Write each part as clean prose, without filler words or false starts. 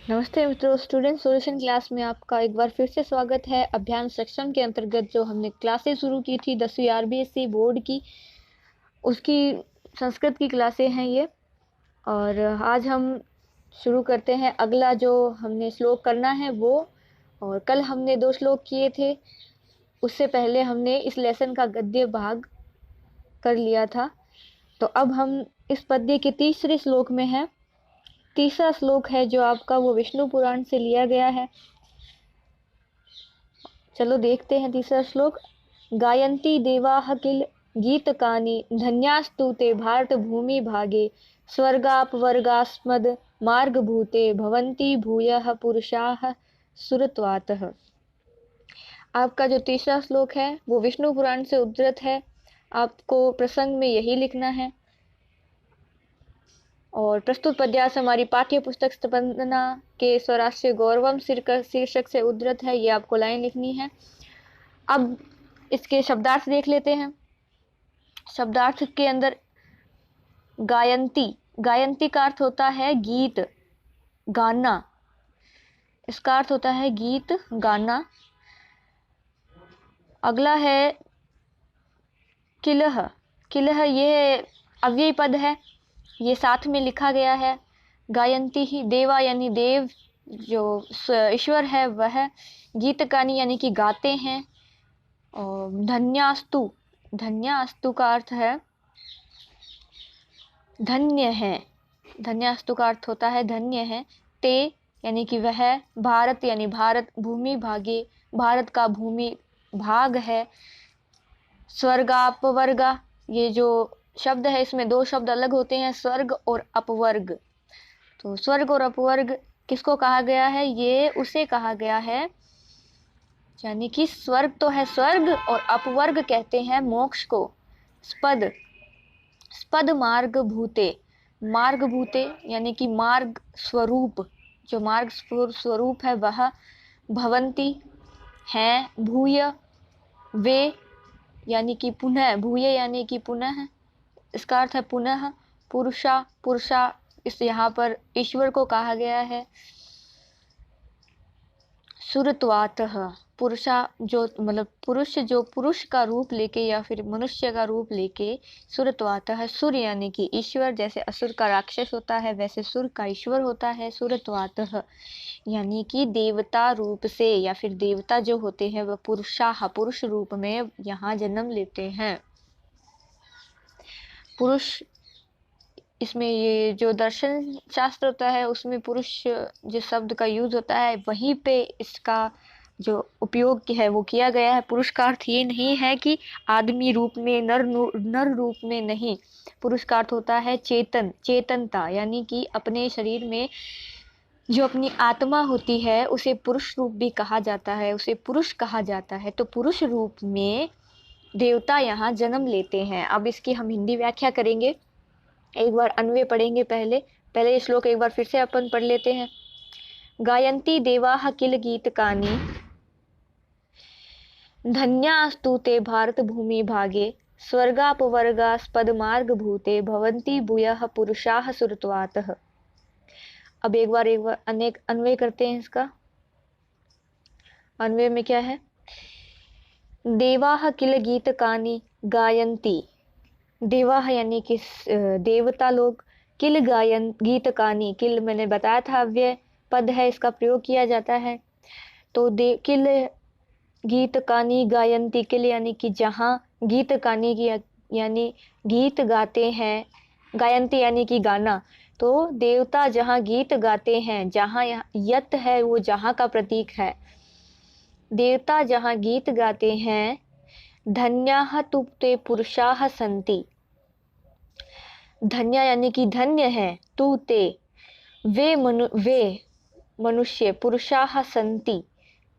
नमस्ते मित्रों, student solution class में आपका एक बार फिर से स्वागत है। अभियान सक्षम के अंतर्गत जो हमने क्लासें शुरू की थी 10वीं आरबीएसई बोर्ड की, उसकी संस्कृत की क्लासें हैं ये। और आज हम शुरू करते हैं अगला जो हमने श्लोक करना है वो। और कल हमने 2 श्लोक किए थे, उससे पहले हमने इस लेसन का गद्य भाग कर लिया था। तो अब हम इस पद्य के तीसरे श्लोक में हैं। तीसरा श्लोक है जो आपका वो विष्णु पुराण से लिया गया है। चलो देखते हैं तीसरा श्लोक। गायन्ति देवाः किल गीतकानि धन्यास्तु ते भारत भूमि भागे स्वर्गापवर्गास्मद् मार्गभूते भवन्ति भूयः पुरुषाः सुरत्वातः। आपका जो तीसरा श्लोक है वो विष्णु पुराण से उद्धृत है। आपको प्रसंग में यही लिखना है। और प्रस्तुत पद्यास हमारी पाठ्य पुस्तक स्पंदना के स्वराष्ट्रीय गौरवम शीर्षक से उद्धृत है। ये आपको लाइन लिखनी है। अब इसके शब्दार्थ देख लेते हैं। शब्दार्थ के अंदर गायन्ति, गायन्ति का अर्थ होता है गीत गाना। इसका अर्थ होता है गीत गाना। अगला है किलह। किलह ये अव्ययी पद है, ये साथ में लिखा गया है। गायन्ति ही देवा यानी देव जो ईश्वर है वह, गीतकानी यानी कि गाते हैं। और धन्यास्तु, धन्यास्तु का अर्थ है धन्य है। धन्यास्तु का अर्थ होता है धन्य है। ते यानी कि वह, भारत यानी भारत, भूमि भागे भारत का भूमि भाग है। स्वर्गापवर्गा, ये जो शब्द है इसमें 2 शब्द अलग होते हैं, स्वर्ग और अपवर्ग। तो स्वर्ग और अपवर्ग किसको कहा गया है? ये उसे कहा गया है, यानी कि स्वर्ग तो है स्वर्ग और अपवर्ग कहते हैं मोक्ष को। स्पद, स्पद मार्ग भूते, मार्ग भूते यानी कि मार्ग स्वरूप, जो मार्ग स्वरूप है वह। भवंती है, भूय वे यानी कि पुनः, भूय यानी कि पुनः, इसका अर्थ है पुनः। पुरुषा, पुरुषा इस यहाँ पर ईश्वर को कहा गया है। सुरत्वातः, पुरुषा जो मतलब पुरुष, जो पुरुष का रूप लेके या फिर मनुष्य का रूप लेके। सुरत्वातः, सुर यानी कि ईश्वर, जैसे असुर का राक्षस होता है वैसे सुर का ईश्वर होता है। सुरत्वातः यानी कि देवता रूप से, या फिर देवता जो होते हैं वह पुरुषाः, पुरुष रूप में यहाँ जन्म लेते हैं। पुरुष, इसमें ये जो दर्शन शास्त्र होता है उसमें पुरुष जिस शब्द का यूज होता है वहीं पे इसका जो उपयोग है वो किया गया है। पुरुष का अर्थ ये नहीं है कि आदमी रूप में, नर रूप में नहीं। पुरुष का अर्थ होता है चेतन, चेतनता, यानी कि अपने शरीर में जो अपनी आत्मा होती है उसे पुरुष रूप भी कहा जाता है, उसे पुरुष कहा जाता है। तो पुरुष रूप में देवता यहाँ जन्म लेते हैं। अब इसकी हम हिंदी व्याख्या करेंगे। एक बार अन्वय पढ़ेंगे। पहले ये श्लोक एक बार फिर से अपन पढ़ लेते हैं। गायन्ति देवाः किल गीतकानि धन्यास्तु ते भारत भूमि भागे स्वर्गापवर्गास्पद मार्ग भूते भवन्ति भूयः पुरुषाः सुरत्वातः। अब एक बार अनेक अन्वय करते हैं इसका। अन्वय में क्या है? देवाः किल गीतकानि गायन्ति, देवा यानी कि देवता लोग, किल गायन गीतकानी, किल मैंने बताया था अव्यय पद है, इसका प्रयोग किया जाता है। तो किल गीतकानी गायन्ति, किल यानी कि जहाँ, गीतकानी की यानी गीत गाते हैं, गायन्ति यानी कि गाना। तो देवता जहाँ गीत गाते हैं, जहाँ यत है वो जहाँ का प्रतीक है, देवता जहाँ गीत गाते हैं। धन्याः तु ते पुरुषाः सन्ति, धन्य यानी कि धन्य है, तू ते वे मनुष्य, पुरुषाः सन्ति,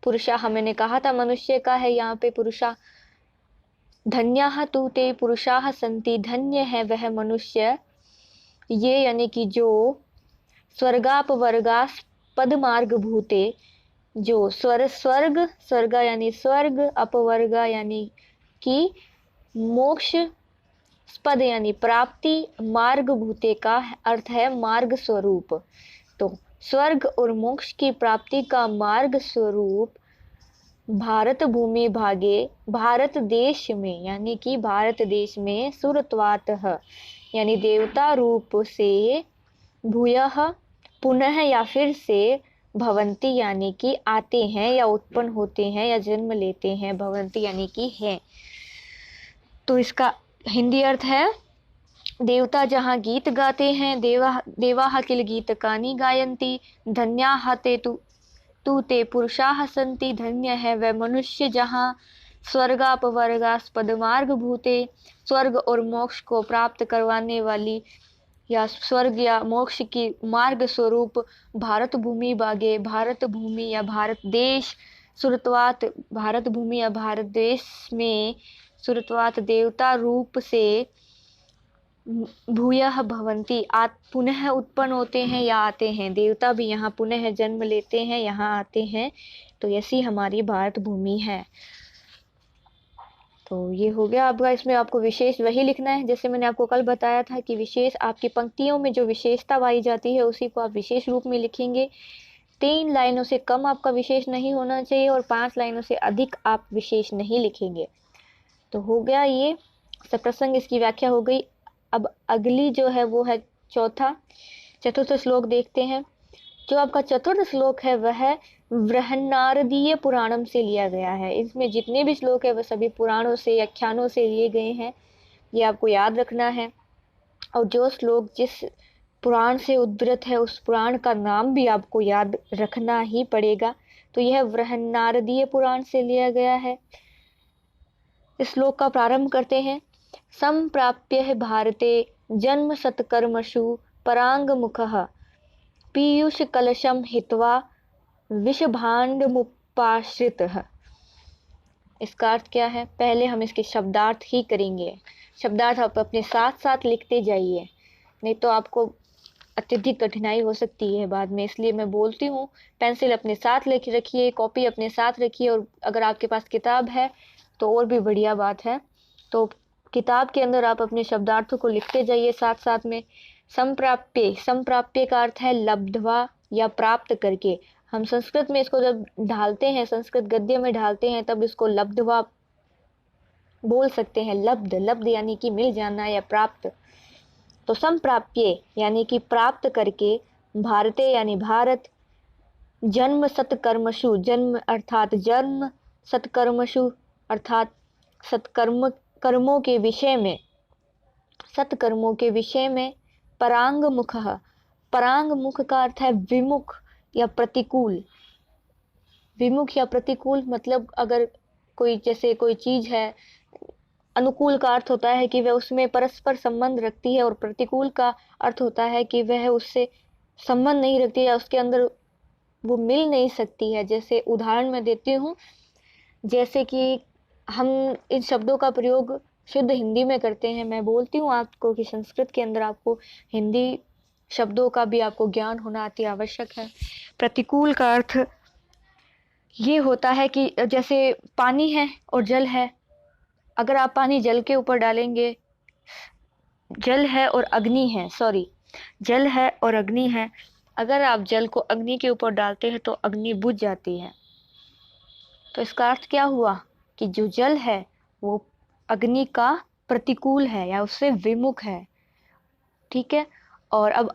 पुरुषाः मैंने कहा था मनुष्य का है यहाँ पे पुरुषा। धन्याः तू ते पुरुषाः सन्ति, धन्य है वह मनुष्य, ये यानी कि जो स्वर्गापवर्गास्पद मार्ग भूते, जो स्वर्ग यानी स्वर्ग, अपवर्ग यानी कि मोक्ष, स्पद यानी प्राप्ति, मार्ग भूते का अर्थ है मार्ग स्वरूप। तो स्वर्ग और मोक्ष की प्राप्ति का मार्ग स्वरूप भारत भूमि भागे भारत देश में, यानी कि भारत देश में सुरत्वातः यानी देवता रूप से भूयः पुनः या फिर से भवंती यानी कि आते हैं या उत्पन्न होते हैं या जन्म लेते हैं, भवंती यानी कि है। तो इसका हिंदी अर्थ है देवता जहाँ गीत गाते हैं, देवाः किल गीतकानि गायन्ति, धन्याः ते तु ते पुरुषाः सन्ति, धन्य है वह मनुष्य जहाँ स्वर्गापवर्गास्पद मार्ग भूते, स्वर्ग और मोक्ष को प्राप्त करवाने वाली या स्वर्ग या मोक्ष की मार्ग स्वरूप भारत भूमि बागे भारत भूमि या भारत देश सुरत्वात भारत भूमि या भारत देश में सुरत्वात देवता रूप से भूयः भवंती पुनः उत्पन्न होते हैं या आते हैं, देवता भी यहाँ पुनः जन्म लेते हैं, यहाँ आते हैं। तो ऐसी हमारी भारत भूमि है। तो ये हो गया आपका। इसमें आपको विशेष वही लिखना है जैसे मैंने आपको कल बताया था कि विशेष आपकी पंक्तियों में जो विशेषता पाई जाती है उसी को आप विशेष रूप में लिखेंगे। 3 लाइनों से कम आपका विशेष नहीं होना चाहिए और 5 लाइनों से अधिक आप विशेष नहीं लिखेंगे। तो हो गया ये सप्रसंग, इसकी व्याख्या हो गई। अब अगली जो है वो है चतुर्थ श्लोक देखते हैं। जो आपका चतुर्थ श्लोक है वह बृहन्नारदीय पुराणम से लिया गया है। इसमें जितने भी श्लोक है वह सभी पुराणों से आख्यानों से लिए गए हैं, ये आपको याद रखना है। और जो श्लोक जिस पुराण से उद्धृत है उस पुराण का नाम भी आपको याद रखना ही पड़ेगा। तो यह बृहन्नारदीय पुराण से लिया गया है। इस श्लोक का प्रारंभ करते हैं। संप्राप्य भारते जन्म सत्कर्मसु परांग मुखः पीयूष कलशम हित्वा विषभाण्डमुपाश्रितः। इसका अर्थ क्या है? पहले हम इसके शब्दार्थ ही करेंगे। शब्दार्थ आप अपने साथ साथ लिखते जाइए, नहीं तो आपको अत्यधिक कठिनाई हो सकती है बाद में, इसलिए मैं बोलती हूँ पेंसिल अपने साथ लिख रखिए, कॉपी अपने साथ रखिए, और अगर आपके पास किताब है तो और भी बढ़िया बात है। तो किताब के अंदर आप अपने शब्दार्थों को लिखते जाइए साथ साथ में। संप्राप्य का अर्थ है लब्ध्वा या प्राप्त करके। हम संस्कृत में इसको जब ढालते हैं, संस्कृत गद्य में ढालते हैं, तब इसको लब्ध्वा बोल सकते हैं। लब्ध यानी कि मिल जाना या प्राप्त। तो संप्राप्य यानी कि प्राप्त करके, भारते यानी भारत, जन्म सत्कर्मसु जन्म अर्थात जन्म, सत्कर्मसु अर्थात कर्मों के विषय में, सत्कर्मों के विषय में, परांग मुखः, परांग मुख का अर्थ है विमुख या प्रतिकूल। विमुख या प्रतिकूल मतलब अगर जैसे कोई चीज है, अनुकूल का अर्थ होता है कि वह उसमें परस्पर संबंध रखती है, और प्रतिकूल का अर्थ होता है कि वह उससे संबंध नहीं रखती है, उसके अंदर वो मिल नहीं सकती है। जैसे उदाहरण मैं देती हूँ, जैसे कि हम इन शब्दों का प्रयोग शुद्ध हिंदी में करते हैं। मैं बोलती हूँ आपको कि संस्कृत के अंदर आपको हिंदी शब्दों का भी आपको ज्ञान होना अति आवश्यक है। प्रतिकूल का अर्थ ये होता है कि जैसे पानी है और जल है, अगर आप पानी जल के ऊपर डालेंगे, जल है और अग्नि है, जल है और अग्नि है, अगर आप जल को अग्नि के ऊपर डालते हैं तो अग्नि बुझ जाती है। तो इसका अर्थ क्या हुआ कि जो जल है वो अग्नि का प्रतिकूल है या उससे विमुख है। ठीक है। और अब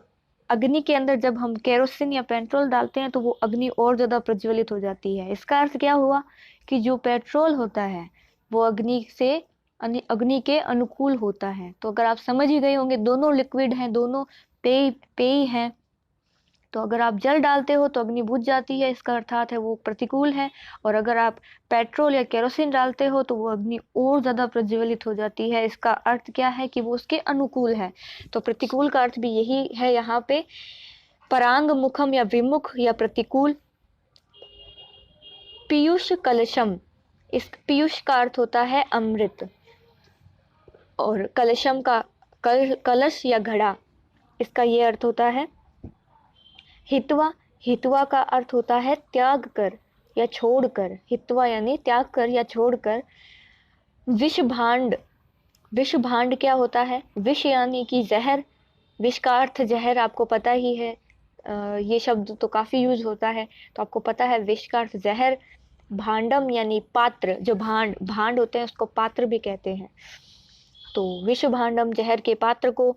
अग्नि के अंदर जब हम केरोसिन या पेट्रोल डालते हैं तो वो अग्नि और ज़्यादा प्रज्वलित हो जाती है। इसका अर्थ क्या हुआ कि जो पेट्रोल होता है वो अग्नि के अनुकूल होता है। तो अगर आप समझ ही गए होंगे, दोनों लिक्विड हैं, दोनों पेय हैं। तो अगर आप जल डालते हो तो अग्नि बुझ जाती है, इसका अर्थात है वो प्रतिकूल है। और अगर आप पेट्रोल या केरोसिन डालते हो तो वो अग्नि और ज़्यादा प्रज्वलित हो जाती है। इसका अर्थ क्या है कि वो उसके अनुकूल है। तो प्रतिकूल का अर्थ भी यही है यहाँ पे, परांग मुखम या विमुख या प्रतिकूल। पीयूष कलशम, इस पीयूष का अर्थ होता है अमृत, और कलशम का कलश या घड़ा, इसका ये अर्थ होता है। हित्वा का अर्थ होता है त्याग कर या छोड़कर। हित्वा यानी त्याग कर या छोड़कर। विष भांड क्या होता है? विष यानी कि जहर। विष का अर्थ जहर आपको पता ही है। ये शब्द तो काफ़ी यूज होता है। तो आपको पता है विष का अर्थ जहर, भांडम यानी पात्र, जो भांड होते हैं उसको पात्र भी कहते हैं। तो विष भांडम, जहर के पात्र को।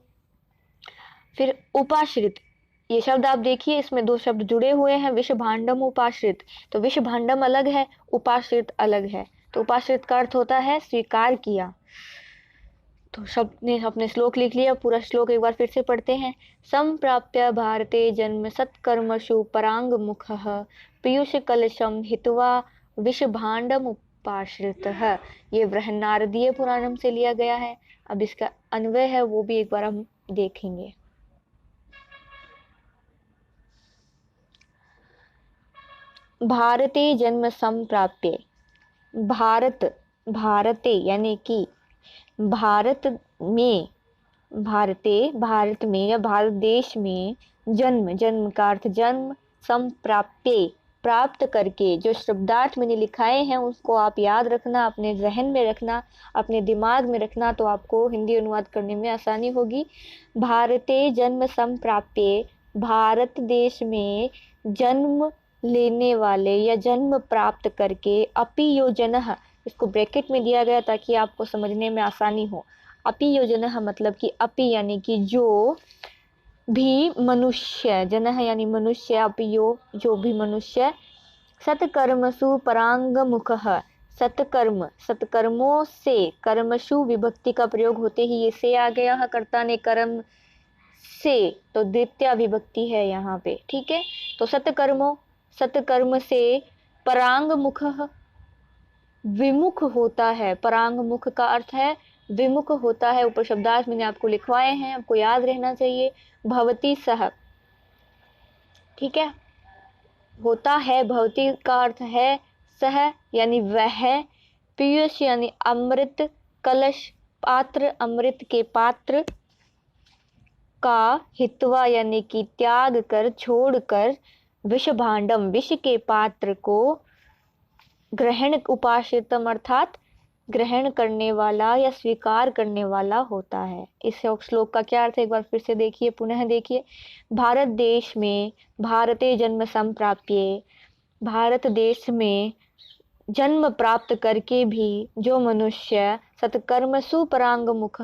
फिर उपाश्रित, ये शब्द आप देखिए, इसमें दो शब्द जुड़े हुए हैं, विष भांडम उपाश्रित। तो विष भांडम अलग है, उपाश्रित अलग है। तो उपाश्रित का अर्थ होता है स्वीकार किया। तो शब्द ने अपने श्लोक लिख लिया, पूरा श्लोक एक बार फिर से पढ़ते हैं। संप्राप्य भारते जन्म सत्कर्मसु परांग मुख पीयूष कलशम हित्वा विष भांडम उपाश्रितः। ये बृहन्नारदीय पुराणम से लिया गया है। अब इसका अन्वय है वो भी एक बार हम देखेंगे। भारते जन्म संप्राप्य, भारत, भारते यानी कि भारत में, भारत में या भारत देश में, जन्म, जन्म का अर्थ जन्म, संप्राप्य प्राप्त करके। जो शब्दार्थ मैंने लिखाए हैं उसको आप याद रखना, अपने जहन में रखना, अपने दिमाग में रखना, तो आपको हिंदी अनुवाद करने में आसानी होगी। भारते जन्म संप्राप्य, भारत देश में जन्म लेने वाले या जन्म प्राप्त करके, अपि योजनः, इसको ब्रैकेट में दिया गया ताकि आपको समझने में आसानी हो। अपि योजनः मतलब कि अपि यानी कि जो भी मनुष्य, जनः यानी मनुष्य, अपि यो जो भी मनुष्य, सत्कर्मसु परांग मुखः, सत्कर्म, सत्कर्मों से, कर्मसु विभक्ति का प्रयोग होते ही ये से आ गया है, कर्ता ने कर्म से, तो द्वितीय विभक्ति है यहाँ पे, ठीक है। तो सत्कर्मों, सत्कर्म से, परांग मुखः विमुख होता है, परांग मुख का अर्थ है विमुख होता है। ऊपर शब्दार्थ मैंने आपको लिखवाए हैं, आपको याद रहना चाहिए। भवती सह, ठीक है, होता है, भवती का अर्थ है सह यानी वह, पीयूष यानी अमृत, कलश पात्र, अमृत के पात्र का, हित्वा यानी कि त्याग कर, छोड़कर, विष भांडम विष के पात्र को, ग्रहण उपाश्रितम अर्थात ग्रहण करने वाला या स्वीकार करने वाला होता है। इस श्लोक का क्या अर्थ है एक बार फिर से देखिए, पुनः देखिए। भारत देश में, भारते जन्म संप्राप्य, भारत देश में जन्म प्राप्त करके भी जो मनुष्य सत्कर्मसु परांग मुख,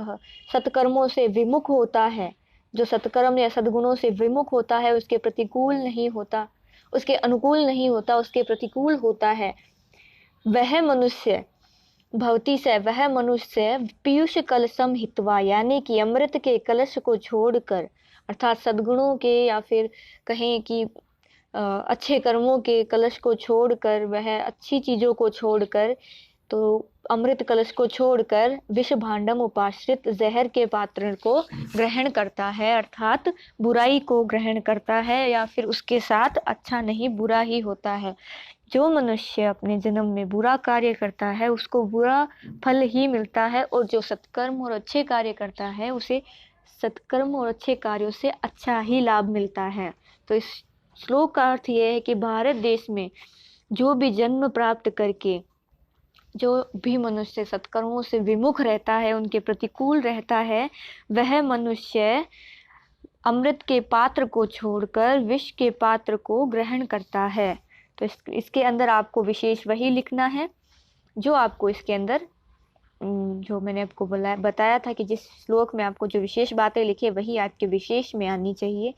सत्कर्मों से विमुख होता है, जो सत्कर्म या सद्गुणों से विमुख होता है, उसके प्रतिकूल नहीं होता, उसके अनुकूल नहीं होता, उसके प्रतिकूल होता है, वह मनुष्य, भवती से वह मनुष्य, पीयूष कलशम हित्वा यानी कि अमृत के कलश को छोड़कर, अर्थात सद्गुणों के या फिर कहें कि अच्छे कर्मों के कलश को छोड़कर, वह अच्छी चीजों को छोड़कर, तो अमृत कलश को छोड़कर विष भांडम उपाश्रित जहर के पात्र को ग्रहण करता है, अर्थात बुराई को ग्रहण करता है, या फिर उसके साथ अच्छा नहीं बुरा ही होता है। जो मनुष्य अपने जन्म में बुरा कार्य करता है उसको बुरा फल ही मिलता है, और जो सत्कर्म और अच्छे कार्य करता है उसे सत्कर्म और अच्छे कार्यों से अच्छा ही लाभ मिलता है। तो इस श्लोक का अर्थ यह है कि भारत देश में जो भी जन्म प्राप्त करके जो भी मनुष्य सत्कर्मों से विमुख रहता है, उनके प्रतिकूल रहता है, वह मनुष्य अमृत के पात्र को छोड़कर विष के पात्र को ग्रहण करता है। तो इसके अंदर आपको विशेष वही लिखना है जो आपको इसके अंदर, जो मैंने आपको बताया था कि जिस श्लोक में आपको जो विशेष बातें लिखी वही आपके विशेष में आनी चाहिए।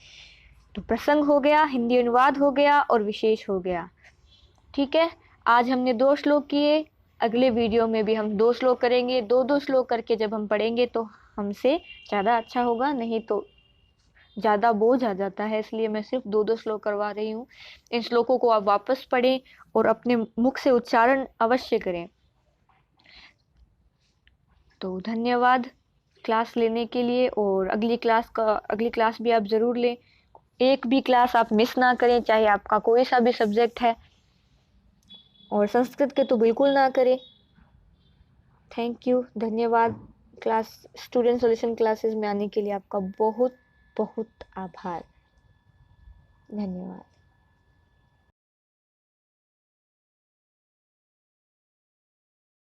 तो प्रसंग हो गया, हिंदी अनुवाद हो गया और विशेष हो गया, ठीक है। आज हमने 2 श्लोक किए, अगले वीडियो में भी हम 2 श्लोक करेंगे। 2-2 श्लोक करके जब हम पढ़ेंगे तो हमसे ज़्यादा अच्छा होगा, नहीं तो ज़्यादा बोझ आ जाता है, इसलिए मैं सिर्फ 2-2 श्लोक करवा रही हूँ। इन श्लोकों को आप वापस पढ़ें और अपने मुख से उच्चारण अवश्य करें। तो धन्यवाद क्लास लेने के लिए, और अगली क्लास भी आप ज़रूर लें। एक भी क्लास आप मिस ना करें, चाहे आपका कोई सा भी सब्जेक्ट है, और संस्कृत के तो बिल्कुल ना करें। थैंक यू, धन्यवाद। क्लास स्टूडेंट सॉल्यूशन क्लासेस में आने के लिए आपका बहुत बहुत आभार। धन्यवाद।